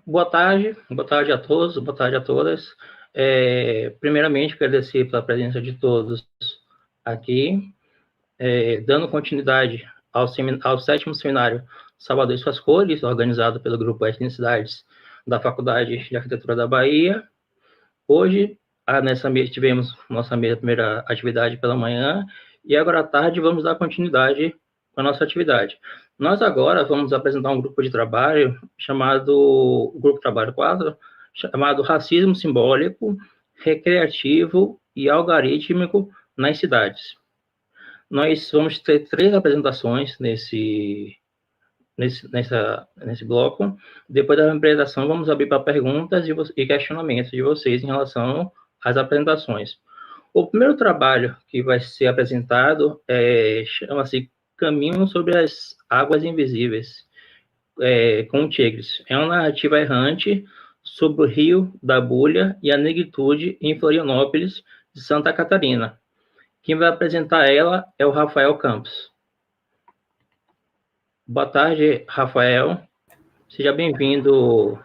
boa tarde a todos, boa tarde a todas. Primeiramente, agradecer pela presença de todos aqui, dando continuidade ao 7º Seminário Salvador e Suas Cores, organizado pelo Grupo Etnicidades da Faculdade de Arquitetura da Bahia. Hoje, nessa mesa, tivemos nossa primeira atividade pela manhã, e agora à tarde vamos dar continuidade com a nossa atividade. Nós agora vamos apresentar um grupo de trabalho chamado, Grupo Trabalho 4, chamado Racismo Simbólico, Recreativo e Algorítmico nas Cidades. Nós vamos ter 3 apresentações nesse bloco. Depois da apresentação, vamos abrir para perguntas e questionamentos de vocês em relação às apresentações. O primeiro trabalho que vai ser apresentado chama-se Caminho sobre as Águas Invisíveis, com o Tigres. É uma narrativa errante sobre o Rio da Bulha e a negritude em Florianópolis, de Santa Catarina. Quem vai apresentar ela é o Rafael Campos. Boa tarde, Rafael. Seja bem-vindo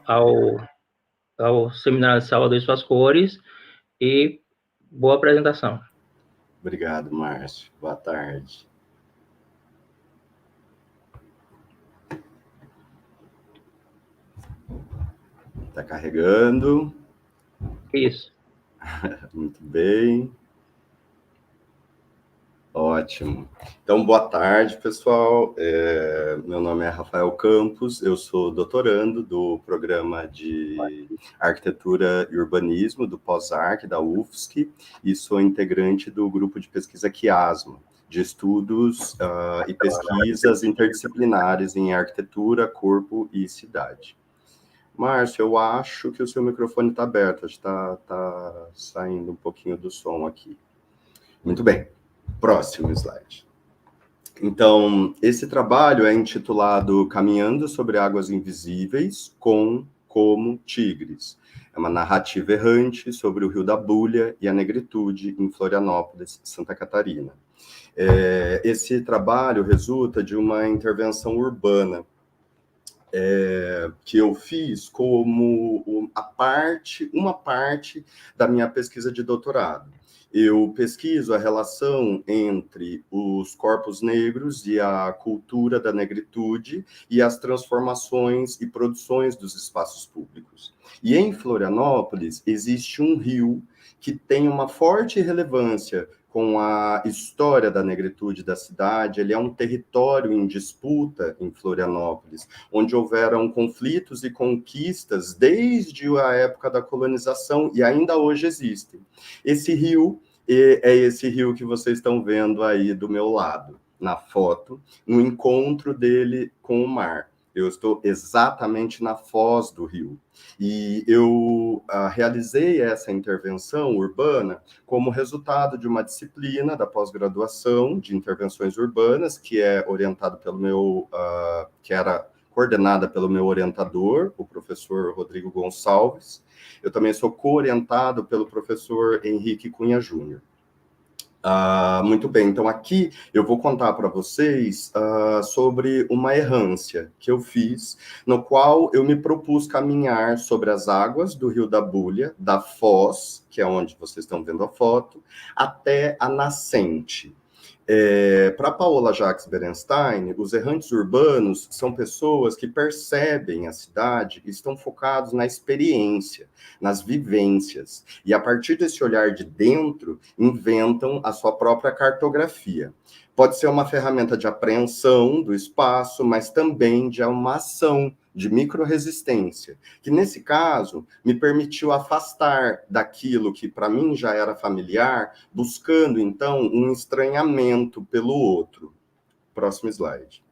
ao Seminário Salvador e Suas Cores, e boa apresentação. Obrigado, Márcio. Boa tarde. Está carregando? Isso. Muito bem. Ótimo. Então, boa tarde, pessoal. Meu nome é Rafael Campos, eu sou doutorando do Programa de Arquitetura e Urbanismo do Pós-Arc, da UFSC, e sou integrante do grupo de pesquisa Quiasma, de estudos e pesquisas interdisciplinares em arquitetura, corpo e cidade. Márcio, eu acho que o seu microfone está aberto, está saindo um pouquinho do som aqui. Muito bem. Próximo slide. Então, esse trabalho é intitulado Caminhando sobre Águas Invisíveis, como Tigres. É uma narrativa errante sobre o Rio da Bulha e a negritude em Florianópolis, Santa Catarina. Esse trabalho resulta de uma intervenção urbana que eu fiz como uma parte da minha pesquisa de doutorado. Eu pesquiso a relação entre os corpos negros e a cultura da negritude e as transformações e produções dos espaços públicos. E em Florianópolis existe um rio que tem uma forte relevância com a história da negritude da cidade. Ele é um território em disputa em Florianópolis, onde houveram conflitos e conquistas desde a época da colonização e ainda hoje existem. Esse rio é esse rio que vocês estão vendo aí do meu lado, na foto, no encontro dele com o mar. Eu estou exatamente na foz do rio. E eu realizei essa intervenção urbana como resultado de uma disciplina da pós-graduação de intervenções urbanas, que é orientado pelo que era coordenada pelo meu orientador, o professor Rodrigo Gonçalves. Eu também sou co-orientado pelo professor Henrique Cunha Júnior. Muito bem, então aqui eu vou contar para vocês sobre uma errância que eu fiz, no qual eu me propus caminhar sobre as águas do Rio da Bulha, da foz, que é onde vocês estão vendo a foto, até a nascente. Para Paola Jacques Berenstein, os errantes urbanos são pessoas que percebem a cidade e estão focados na experiência, nas vivências, e a partir desse olhar de dentro, inventam a sua própria cartografia. Pode ser uma ferramenta de apreensão do espaço, mas também de uma ação de microresistência, que nesse caso me permitiu afastar daquilo que para mim já era familiar, buscando então um estranhamento pelo outro. Próximo slide.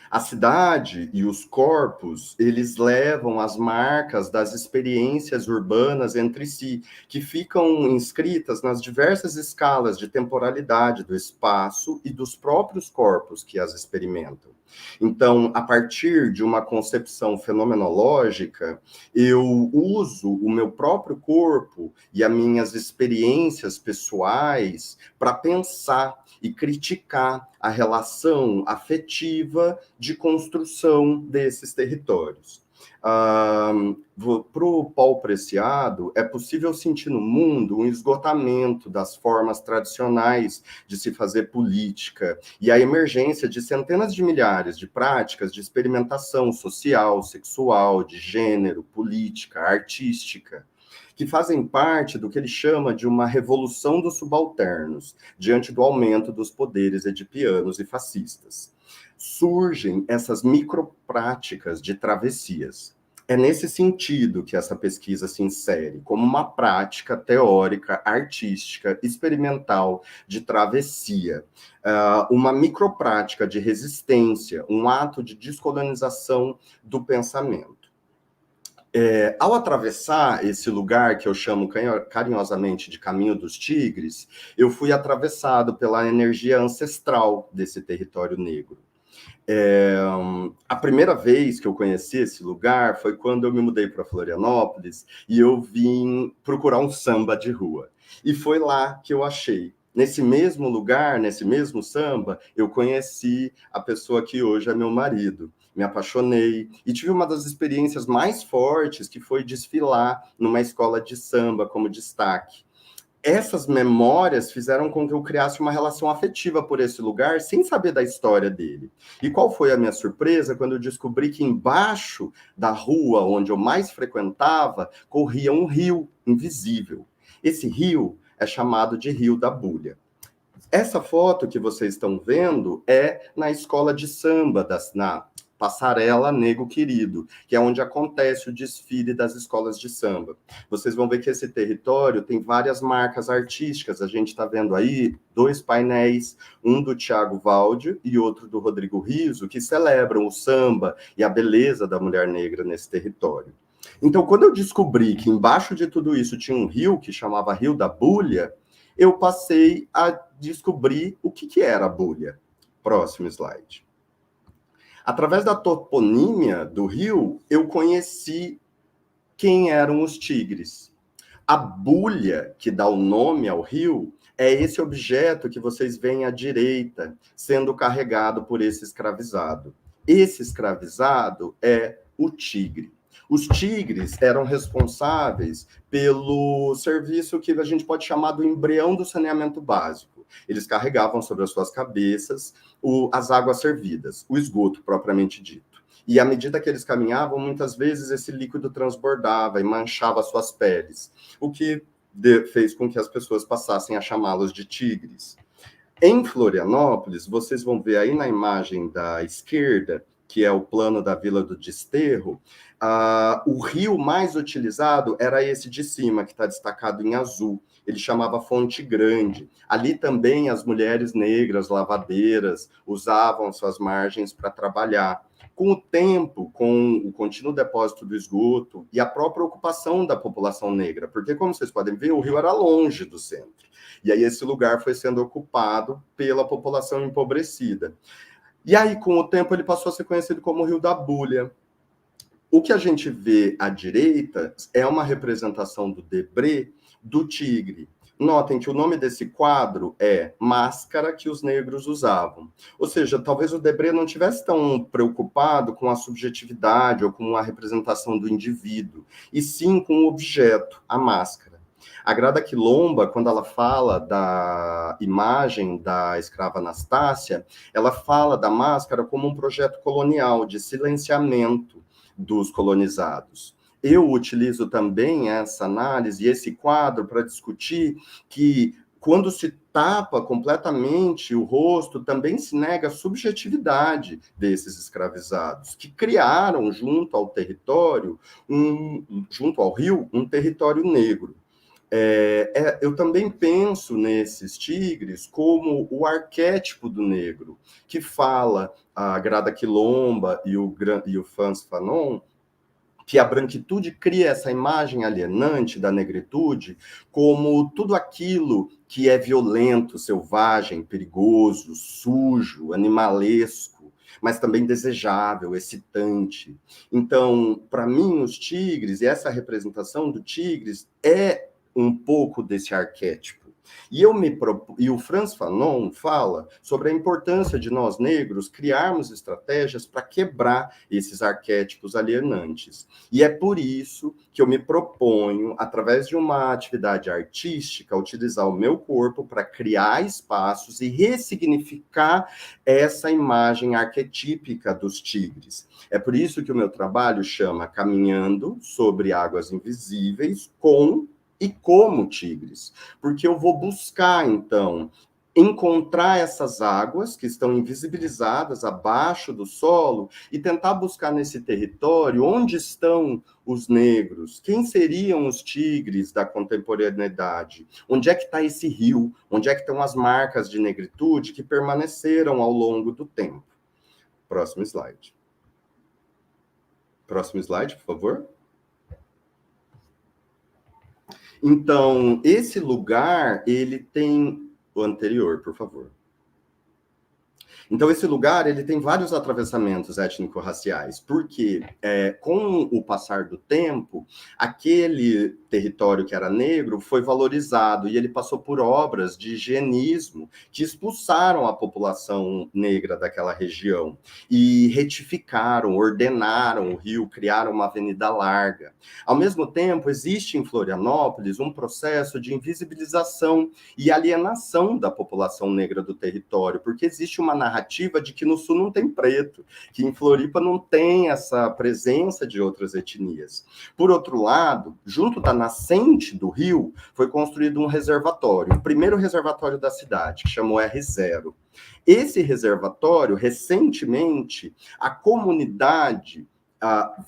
A cidade e os corpos, eles levam as marcas das experiências urbanas entre si, que ficam inscritas nas diversas escalas de temporalidade do espaço e dos próprios corpos que as experimentam. Então, a partir de uma concepção fenomenológica, eu uso o meu próprio corpo e as minhas experiências pessoais para pensar e criticar a relação afetiva de construção desses territórios. Para o Paulo Preciado, é possível sentir no mundo um esgotamento das formas tradicionais de se fazer política e a emergência de centenas de milhares de práticas de experimentação social, sexual, de gênero, política, artística, que fazem parte do que ele chama de uma revolução dos subalternos, diante do aumento dos poderes edipianos e fascistas. Surgem essas micropráticas de travessias. É nesse sentido que essa pesquisa se insere, como uma prática teórica, artística, experimental de travessia, uma microprática de resistência, um ato de descolonização do pensamento. Ao atravessar esse lugar que eu chamo carinhosamente de Caminho dos Tigres, eu fui atravessado pela energia ancestral desse território negro. A primeira vez que eu conheci esse lugar foi quando eu me mudei para Florianópolis e eu vim procurar um samba de rua. E foi lá que eu achei. Nesse mesmo lugar, nesse mesmo samba, eu conheci a pessoa que hoje é meu marido. Me apaixonei e tive uma das experiências mais fortes, que foi desfilar numa escola de samba como destaque. Essas memórias fizeram com que eu criasse uma relação afetiva por esse lugar, sem saber da história dele. E qual foi a minha surpresa quando eu descobri que embaixo da rua onde eu mais frequentava, corria um rio invisível. Esse rio é chamado de Rio da Bulha. Essa foto que vocês estão vendo é na escola de samba, na Passarela Nego Querido, que é onde acontece o desfile das escolas de samba. Vocês vão ver que esse território tem várias marcas artísticas. A gente está vendo aí 2 painéis, um do Tiago Valdi e outro do Rodrigo Riso, que celebram o samba e a beleza da mulher negra nesse território. Então, quando eu descobri que embaixo de tudo isso tinha um rio que chamava Rio da Bulha, eu passei a descobrir o que era a bulha. Próximo slide. Através da toponímia do rio, eu conheci quem eram os tigres. A bulha, que dá o nome ao rio, é esse objeto que vocês veem à direita, sendo carregado por esse escravizado. Esse escravizado é o tigre. Os tigres eram responsáveis pelo serviço que a gente pode chamar do embrião do saneamento básico. Eles carregavam sobre as suas cabeças as águas servidas, o esgoto propriamente dito. E à medida que eles caminhavam, muitas vezes esse líquido transbordava e manchava suas peles, o que fez com que as pessoas passassem a chamá-los de tigres. Em Florianópolis, vocês vão ver aí na imagem da esquerda, que é o plano da Vila do Desterro, o rio mais utilizado era esse de cima, que está destacado em azul. Ele chamava Fonte Grande. Ali também as mulheres negras, lavadeiras, usavam suas margens para trabalhar. Com o tempo, com o contínuo depósito do esgoto e a própria ocupação da população negra, porque, como vocês podem ver, o rio era longe do centro. E aí esse lugar foi sendo ocupado pela população empobrecida. E aí, com o tempo, ele passou a ser conhecido como Rio da Bulha. O que a gente vê à direita é uma representação do Debré do tigre. Notem que o nome desse quadro é Máscara que os Negros Usavam. Ou seja, talvez o Debré não tivesse tão preocupado com a subjetividade ou com a representação do indivíduo, e sim com o objeto, a máscara. A Grada Quilomba, quando ela fala da imagem da escrava Anastácia, ela fala da máscara como um projeto colonial de silenciamento dos colonizados. Eu utilizo também essa análise e esse quadro para discutir que, quando se tapa completamente o rosto, também se nega a subjetividade desses escravizados, que criaram, junto ao território, junto ao rio, um território negro. Eu também penso nesses tigres como o arquétipo do negro, que fala a Grada Quilomba e o Frantz Fanon, que a branquitude cria essa imagem alienante da negritude como tudo aquilo que é violento, selvagem, perigoso, sujo, animalesco, mas também desejável, excitante. Então, para mim, os tigres, e essa representação do tigres é um pouco desse arquétipo. E o Frantz Fanon fala sobre a importância de nós negros criarmos estratégias para quebrar esses arquétipos alienantes. E é por isso que eu me proponho, através de uma atividade artística, utilizar o meu corpo para criar espaços e ressignificar essa imagem arquetípica dos tigres. É por isso que o meu trabalho chama Caminhando sobre Águas Invisíveis com e como tigres, porque eu vou buscar, então, encontrar essas águas que estão invisibilizadas abaixo do solo e tentar buscar nesse território onde estão os negros, quem seriam os tigres da contemporaneidade, onde é que está esse rio, onde é que estão as marcas de negritude que permaneceram ao longo do tempo. Próximo slide. Próximo slide, por favor. Então, esse lugar, ele tem... O anterior, por favor. Então, esse lugar, ele tem vários atravessamentos étnico-raciais, porque com o passar do tempo, aquele território que era negro foi valorizado e ele passou por obras de higienismo que expulsaram a população negra daquela região e retificaram, ordenaram o rio, criaram uma avenida larga. Ao mesmo tempo, existe em Florianópolis um processo de invisibilização e alienação da população negra do território, porque existe uma narrativa de que no sul não tem preto, que em Floripa não tem essa presença de outras etnias. Por outro lado, junto da nascente do rio, foi construído um reservatório, o primeiro reservatório da cidade, que chamou R0. Esse reservatório, recentemente, a comunidade...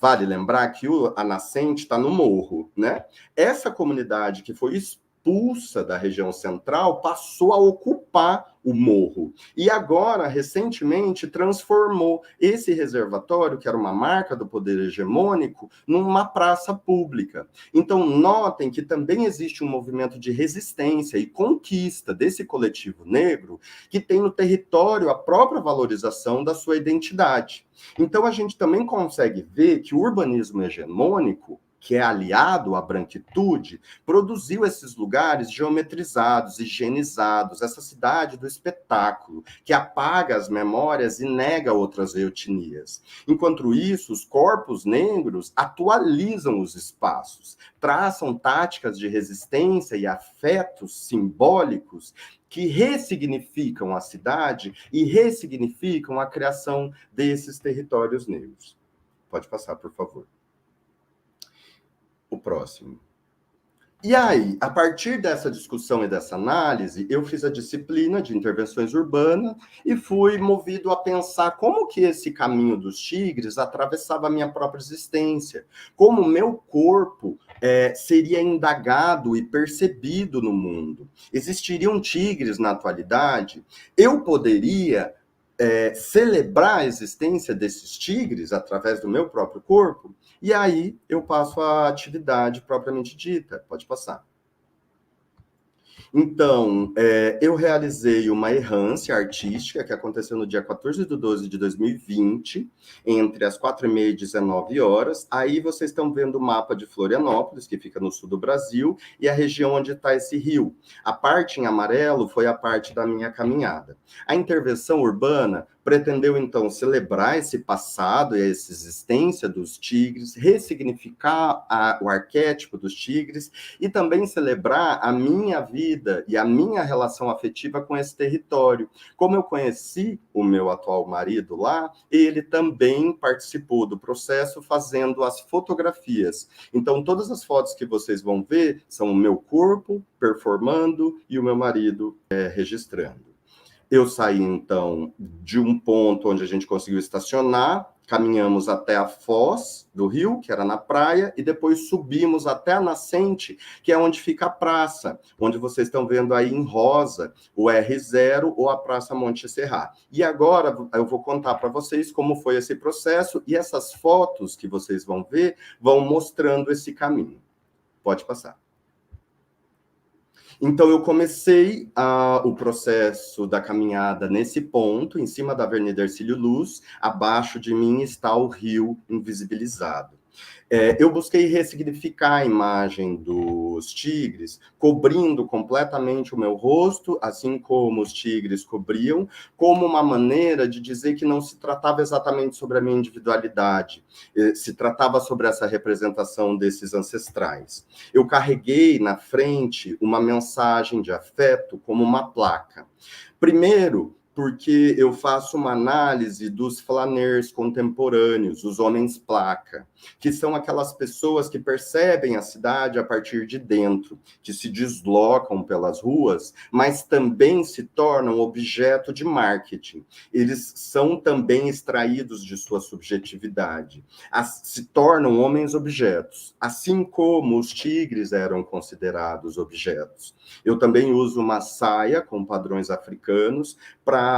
vale lembrar que a nascente está no morro, né? Essa comunidade que foi expulsa da região central passou a ocupar o morro. E agora, recentemente, transformou esse reservatório, que era uma marca do poder hegemônico, numa praça pública. Então, notem que também existe um movimento de resistência e conquista desse coletivo negro que tem no território a própria valorização da sua identidade. Então, a gente também consegue ver que o urbanismo hegemônico, que é aliado à branquitude, produziu esses lugares geometrizados, higienizados, essa cidade do espetáculo, que apaga as memórias e nega outras etnias. Enquanto isso, os corpos negros atualizam os espaços, traçam táticas de resistência e afetos simbólicos que ressignificam a cidade e ressignificam a criação desses territórios negros. Pode passar, por favor. O próximo. E aí, a partir dessa discussão e dessa análise, eu fiz a disciplina de intervenções urbanas e fui movido a pensar como que esse caminho dos tigres atravessava a minha própria existência, como o meu corpo seria indagado e percebido no mundo. Existiriam tigres na atualidade? Eu poderia celebrar a existência desses tigres através do meu próprio corpo? E aí eu passo a atividade propriamente dita. Pode passar. Então, eu realizei uma errância artística que aconteceu no dia 14/12/2020, entre as 4h30 e 19 horas. Aí vocês estão vendo o mapa de Florianópolis, que fica no sul do Brasil, e a região onde está esse rio. A parte em amarelo foi a parte da minha caminhada. A intervenção urbana pretendeu, então, celebrar esse passado e essa existência dos tigres, ressignificar o arquétipo dos tigres e também celebrar a minha vida e a minha relação afetiva com esse território. Como eu conheci o meu atual marido lá, ele também participou do processo fazendo as fotografias. Então, todas as fotos que vocês vão ver são o meu corpo performando e o meu marido registrando. Eu saí, então, de um ponto onde a gente conseguiu estacionar, caminhamos até a foz do rio, que era na praia, e depois subimos até a nascente, que é onde fica a praça, onde vocês estão vendo aí em rosa o R0 ou a Praça Monte Serra. E agora eu vou contar para vocês como foi esse processo, e essas fotos que vocês vão ver vão mostrando esse caminho. Pode passar. Então, eu comecei o processo da caminhada nesse ponto, em cima da Avenida Hercílio Luz, abaixo de mim está o rio invisibilizado. Eu busquei ressignificar a imagem dos tigres, cobrindo completamente o meu rosto, assim como os tigres cobriam, como uma maneira de dizer que não se tratava exatamente sobre a minha individualidade, se tratava sobre essa representação desses ancestrais. Eu carreguei na frente uma mensagem de afeto como uma placa. Primeiro, porque eu faço uma análise dos flaneurs contemporâneos, os homens placa, que são aquelas pessoas que percebem a cidade a partir de dentro, que se deslocam pelas ruas, mas também se tornam objeto de marketing. Eles são também extraídos de sua subjetividade, se tornam homens-objetos, assim como os tigres eram considerados objetos. Eu também uso uma saia com padrões africanos para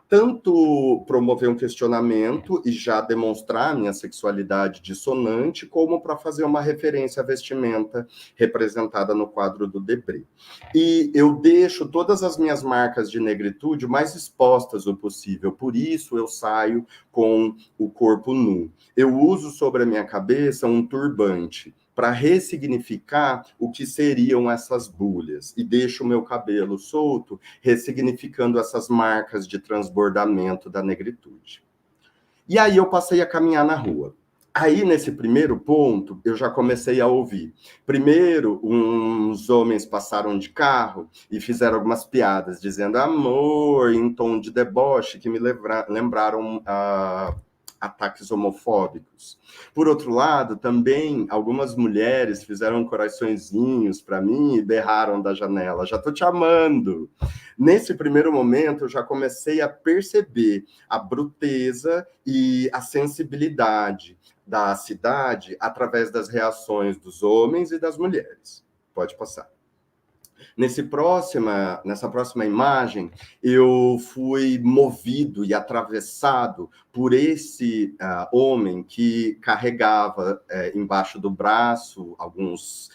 tanto promover um questionamento e já demonstrar minha sexualidade dissonante, como para fazer uma referência à vestimenta representada no quadro do Debré. E eu deixo todas as minhas marcas de negritude o mais expostas o possível, por isso eu saio com o corpo nu. Eu uso sobre a minha cabeça um turbante, para ressignificar o que seriam essas bolhas, e deixo o meu cabelo solto, ressignificando essas marcas de transbordamento da negritude. E aí eu passei a caminhar na rua. Aí, nesse primeiro ponto, eu já comecei a ouvir. Primeiro, uns homens passaram de carro e fizeram algumas piadas, dizendo amor, em tom de deboche, que me lembraram ataques homofóbicos. Por outro lado, também algumas mulheres fizeram coraçõezinhos para mim e berraram da janela, já tô te amando. Nesse primeiro momento, eu já comecei a perceber a bruteza e a sensibilidade da cidade através das reações dos homens e das mulheres. Pode passar. Nessa próxima imagem, eu fui movido e atravessado por esse homem que carregava embaixo do braço alguns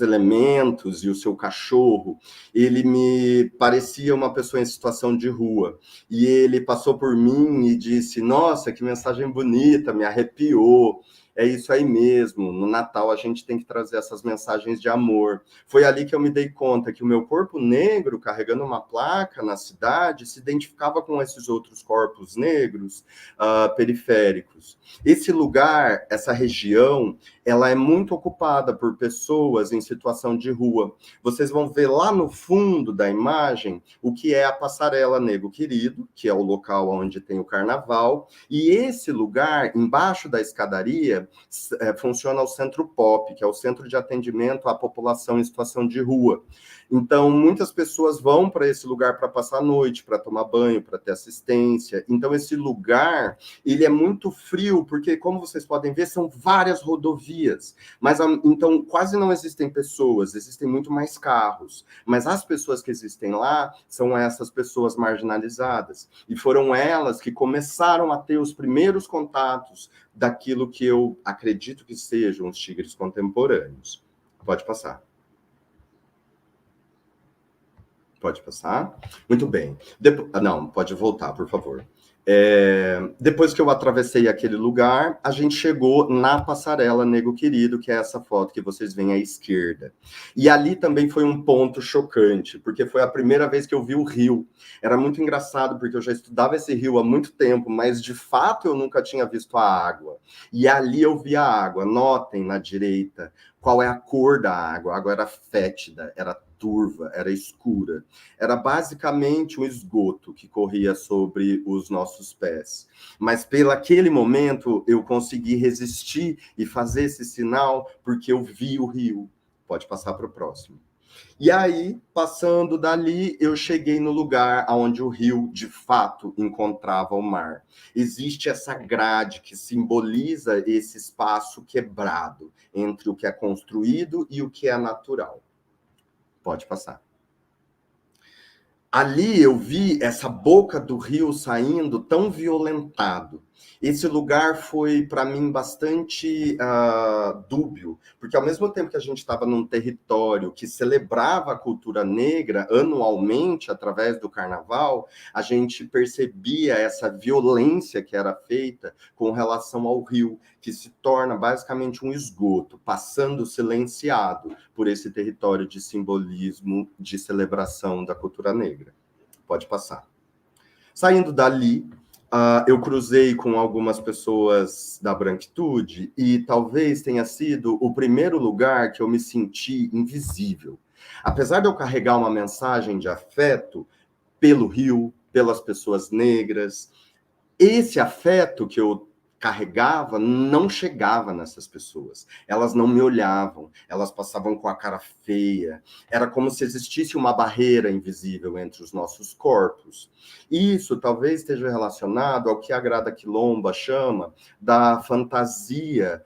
elementos, e o seu cachorro. Ele me parecia uma pessoa em situação de rua, e ele passou por mim e disse, nossa, que mensagem bonita, me arrepiou. É isso aí mesmo, no Natal a gente tem que trazer essas mensagens de amor. Foi ali que eu me dei conta que o meu corpo negro, carregando uma placa na cidade, se identificava com esses outros corpos negros periféricos. Esse lugar, essa região, ela é muito ocupada por pessoas em situação de rua. Vocês vão ver lá no fundo da imagem o que é a Passarela Negro Querido, que é o local onde tem o carnaval, e esse lugar, embaixo da escadaria, funciona o Centro Pop, que é o centro de atendimento à população em situação de rua. Então, muitas pessoas vão para esse lugar para passar a noite, para tomar banho, para ter assistência. Então, esse lugar, ele é muito frio, porque, como vocês podem ver, são várias rodovias. Mas, então, quase não existem pessoas, existem muito mais carros. Mas as pessoas que existem lá são essas pessoas marginalizadas. E foram elas que começaram a ter os primeiros contatos daquilo que eu acredito que sejam os tigres contemporâneos. Pode passar. Pode passar? Muito bem. Não, pode voltar, por favor. Depois que eu atravessei aquele lugar, a gente chegou na Passarela Negro Querido, que é essa foto que vocês veem à esquerda. E ali também foi um ponto chocante, porque foi a primeira vez que eu vi o rio. Era muito engraçado, porque eu já estudava esse rio há muito tempo, mas de fato eu nunca tinha visto a água. E ali eu vi a água. Notem na direita qual é a cor da água. A água era fétida, era turva, era escura. Era basicamente um esgoto que corria sobre os nossos pés. Mas pelaquele momento eu consegui resistir e fazer esse sinal porque eu vi o rio. Pode passar para o próximo. E aí, passando dali, eu cheguei no lugar onde o rio, de fato, encontrava o mar. Existe essa grade que simboliza esse espaço quebrado entre o que é construído e o que é natural. Pode passar. Ali eu vi essa boca do rio saindo tão violentado. Esse lugar foi, para mim, bastante dúbio, porque ao mesmo tempo que a gente estava num território que celebrava a cultura negra anualmente, através do carnaval, a gente percebia essa violência que era feita com relação ao rio, que se torna basicamente um esgoto, passando silenciado por esse território de simbolismo, de celebração da cultura negra. Pode passar. Saindo dali, eu cruzei com algumas pessoas da branquitude e talvez tenha sido o primeiro lugar que eu me senti invisível. Apesar de eu carregar uma mensagem de afeto pelo rio, pelas pessoas negras, esse afeto que eu carregava não chegava nessas pessoas. Elas não me olhavam, elas passavam com a cara feia. Era como se existisse uma barreira invisível entre os nossos corpos. Isso talvez esteja relacionado ao que a Grada Quilomba chama da fantasia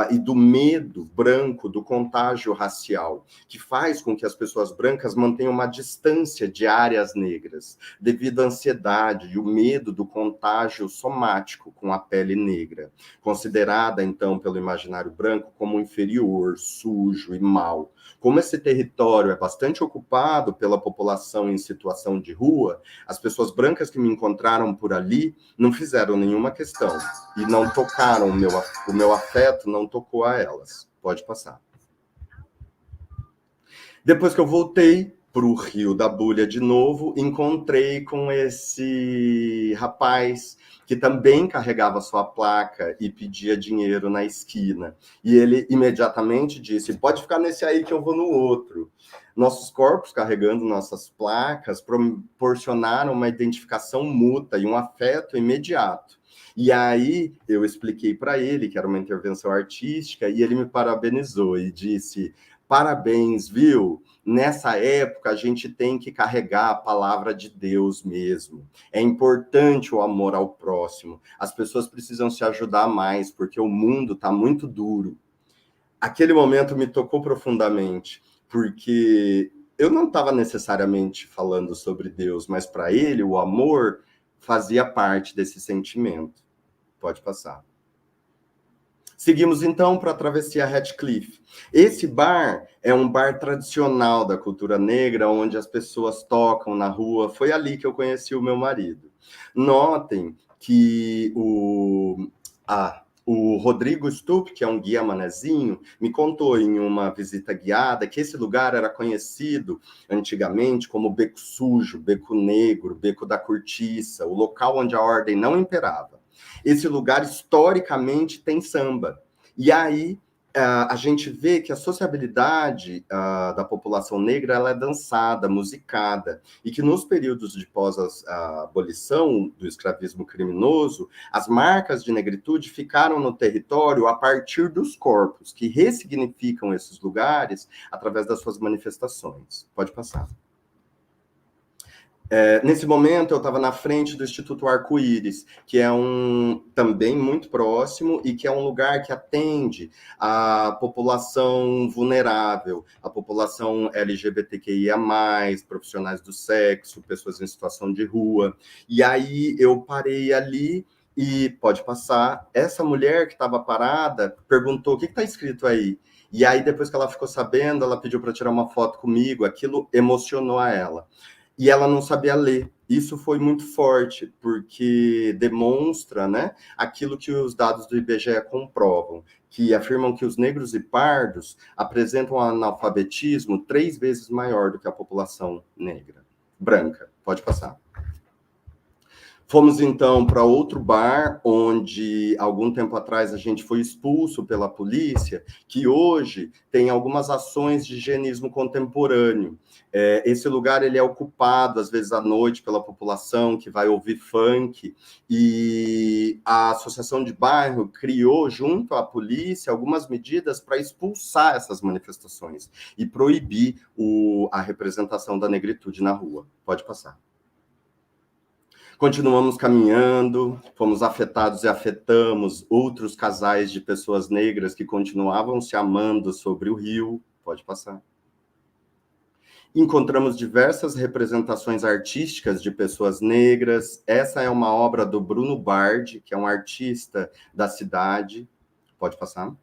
e do medo branco, do contágio racial, que faz com que as pessoas brancas mantenham uma distância de áreas negras, devido à ansiedade e o medo do contágio somático com a pele negra, considerada, então, pelo imaginário branco como inferior, sujo e mau. Como esse território é bastante ocupado pela população em situação de rua, as pessoas brancas que me encontraram por ali não fizeram nenhuma questão e não tocaram o meu afeto, não tocou a elas. Pode passar. Depois que eu voltei para o Rio da Bulha de novo, encontrei com esse rapaz que também carregava sua placa e pedia dinheiro na esquina. E ele imediatamente disse, pode ficar nesse aí que eu vou no outro. Nossos corpos, carregando nossas placas, proporcionaram uma identificação mútua e um afeto imediato. E aí eu expliquei para ele que era uma intervenção artística e ele me parabenizou e disse, parabéns, viu? Nessa época, a gente tem que carregar a palavra de Deus mesmo. É importante o amor ao próximo. As pessoas precisam se ajudar mais, porque o mundo está muito duro. Aquele momento me tocou profundamente, porque eu não estava necessariamente falando sobre Deus, mas para ele, o amor fazia parte desse sentimento. Pode passar. Seguimos, então, para a travessia Ratcliffe. Esse bar é um bar tradicional da cultura negra, onde as pessoas tocam na rua. Foi ali que eu conheci o meu marido. Notem que o Rodrigo Stupp, que é um guia manezinho, me contou em uma visita guiada que esse lugar era conhecido antigamente como Beco Sujo, Beco Negro, Beco da Cortiça, o local onde a ordem não imperava. Esse lugar, historicamente, tem samba. E aí, a gente vê que a sociabilidade da população negra ela é dançada, musicada, e que nos períodos de pós-abolição do escravismo criminoso, as marcas de negritude ficaram no território a partir dos corpos, que ressignificam esses lugares através das suas manifestações. Pode passar. Nesse momento, eu estava na frente do Instituto Arco-Íris, que é também muito próximo e que é um lugar que atende a população vulnerável, a população LGBTQIA+, profissionais do sexo, pessoas em situação de rua. E aí eu parei ali e, pode passar, essa mulher que estava parada perguntou, o que está escrito aí? E aí, depois que ela ficou sabendo, ela pediu para tirar uma foto comigo, aquilo emocionou a ela. E ela não sabia ler. Isso foi muito forte, porque demonstra, né, aquilo que os dados do IBGE comprovam, que afirmam que os negros e pardos apresentam um analfabetismo 3 vezes maior do que a população negra. Branca. Pode passar. Fomos, então, para outro bar, onde, algum tempo atrás, a gente foi expulso pela polícia, que hoje tem algumas ações de higienismo contemporâneo. Esse lugar ele é ocupado, às vezes, à noite, pela população que vai ouvir funk, e a Associação de Bairro criou, junto à polícia, algumas medidas para expulsar essas manifestações e proibir a representação da negritude na rua. Pode passar. Continuamos caminhando, fomos afetados e afetamos outros casais de pessoas negras que continuavam se amando sobre o rio. Pode passar. Encontramos diversas representações artísticas de pessoas negras. Essa é uma obra do Bruno Bardi, que é um artista da cidade. Pode passar.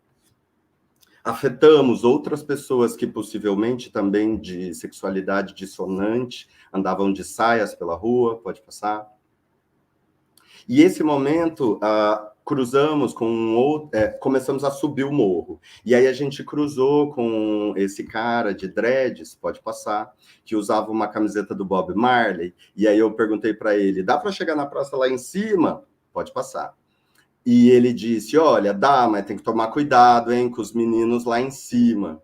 Afetamos outras pessoas que possivelmente também de sexualidade dissonante, andavam de saias pela rua. Pode passar. E esse momento, cruzamos com começamos a subir o morro. E aí a gente cruzou com esse cara de dreads, pode passar, que usava uma camiseta do Bob Marley. E aí eu perguntei para ele, dá para chegar na praça lá em cima? Pode passar. E ele disse, olha, dá, mas tem que tomar cuidado, hein, com os meninos lá em cima.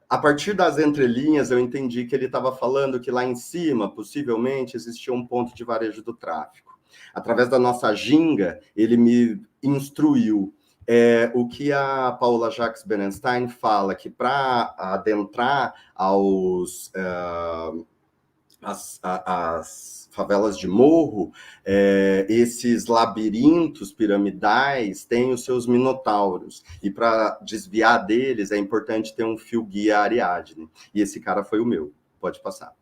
A partir das entrelinhas, eu entendi que ele estava falando que lá em cima, possivelmente, existia um ponto de varejo do tráfico. Através da nossa ginga, ele me instruiu. O que a Paula Jacques Berenstein fala, que para adentrar as favelas de morro, esses labirintos piramidais têm os seus minotauros, e para desviar deles é importante ter um fio guia Ariadne, e esse cara foi o meu. Pode passar.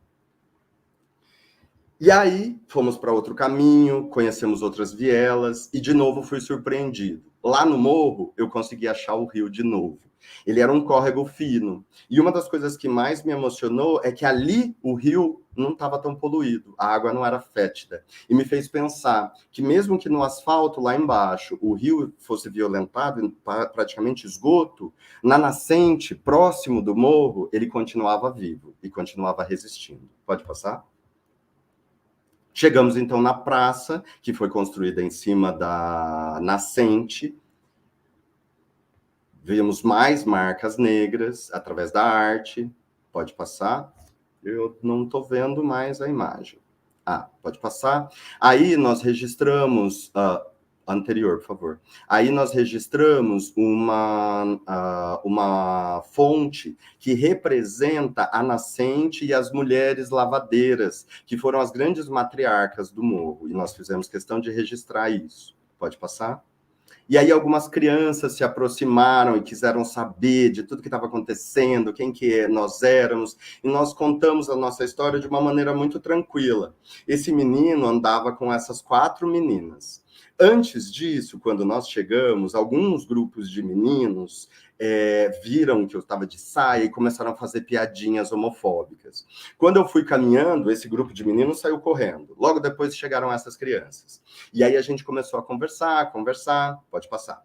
E aí, fomos para outro caminho, conhecemos outras vielas, e de novo fui surpreendido. Lá no morro, eu consegui achar o rio de novo. Ele era um córrego fino. E uma das coisas que mais me emocionou é que ali o rio não estava tão poluído, a água não era fétida. E me fez pensar que mesmo que no asfalto, lá embaixo, o rio fosse violentado, praticamente esgoto, na nascente, próximo do morro, ele continuava vivo e continuava resistindo. Pode passar? Chegamos, então, na praça, que foi construída em cima da nascente. Vimos mais marcas negras através da arte. Pode passar. Eu não estou vendo mais a imagem. Pode passar. Aí nós registramos... anterior, por favor. Aí nós registramos uma fonte que representa a nascente e as mulheres lavadeiras, que foram as grandes matriarcas do morro, e nós fizemos questão de registrar isso. Pode passar? E aí algumas crianças se aproximaram e quiseram saber de tudo que estava acontecendo, quem que nós éramos, e nós contamos a nossa história de uma maneira muito tranquila. Esse menino andava com essas 4 meninas. Antes disso, quando nós chegamos, alguns grupos de meninos viram que eu estava de saia e começaram a fazer piadinhas homofóbicas. Quando eu fui caminhando, esse grupo de meninos saiu correndo. Logo depois chegaram essas crianças. E aí a gente começou a conversar, pode passar.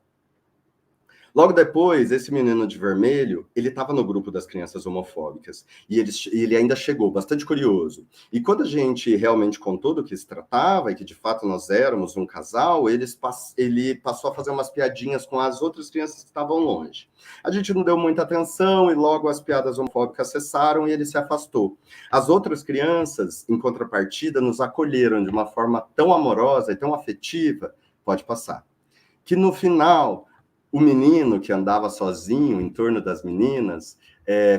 Logo depois, esse menino de vermelho, ele estava no grupo das crianças homofóbicas. E ele ainda chegou, bastante curioso. E quando a gente realmente contou do que se tratava, e que de fato nós éramos um casal, ele passou a fazer umas piadinhas com as outras crianças que estavam longe. A gente não deu muita atenção, e logo as piadas homofóbicas cessaram e ele se afastou. As outras crianças, em contrapartida, nos acolheram de uma forma tão amorosa e tão afetiva, pode passar, que no final... O menino que andava sozinho em torno das meninas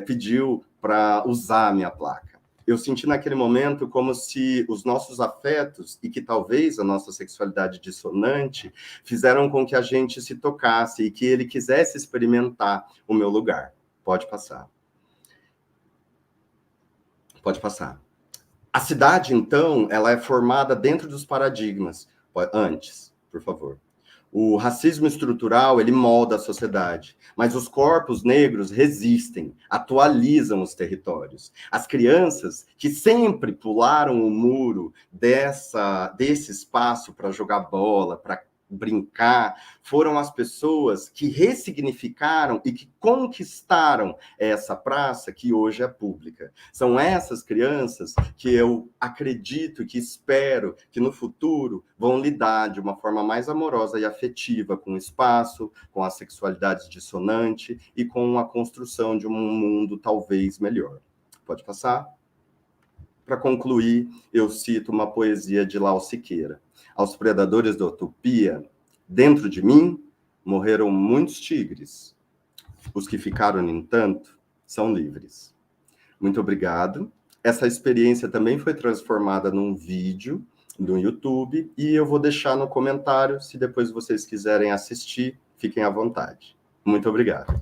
pediu para usar a minha placa. Eu senti naquele momento como se os nossos afetos e que talvez a nossa sexualidade dissonante fizeram com que a gente se tocasse e que ele quisesse experimentar o meu lugar. Pode passar. Pode passar. A cidade, então, ela é formada dentro dos paradigmas. Antes, por favor. O racismo estrutural, ele molda a sociedade, mas os corpos negros resistem, atualizam os territórios. As crianças que sempre pularam o muro desse espaço para jogar bola, para brincar, foram as pessoas que ressignificaram e que conquistaram essa praça que hoje é pública. São essas crianças que eu acredito e que espero que no futuro vão lidar de uma forma mais amorosa e afetiva com o espaço, com a sexualidade dissonante e com a construção de um mundo talvez melhor. Pode passar? Para concluir, eu cito uma poesia de Lau Siqueira. Aos predadores da utopia, dentro de mim, morreram muitos tigres. Os que ficaram, no entanto, são livres. Muito obrigado. Essa experiência também foi transformada num vídeo no YouTube e eu vou deixar no comentário, se depois vocês quiserem assistir, fiquem à vontade. Muito obrigado.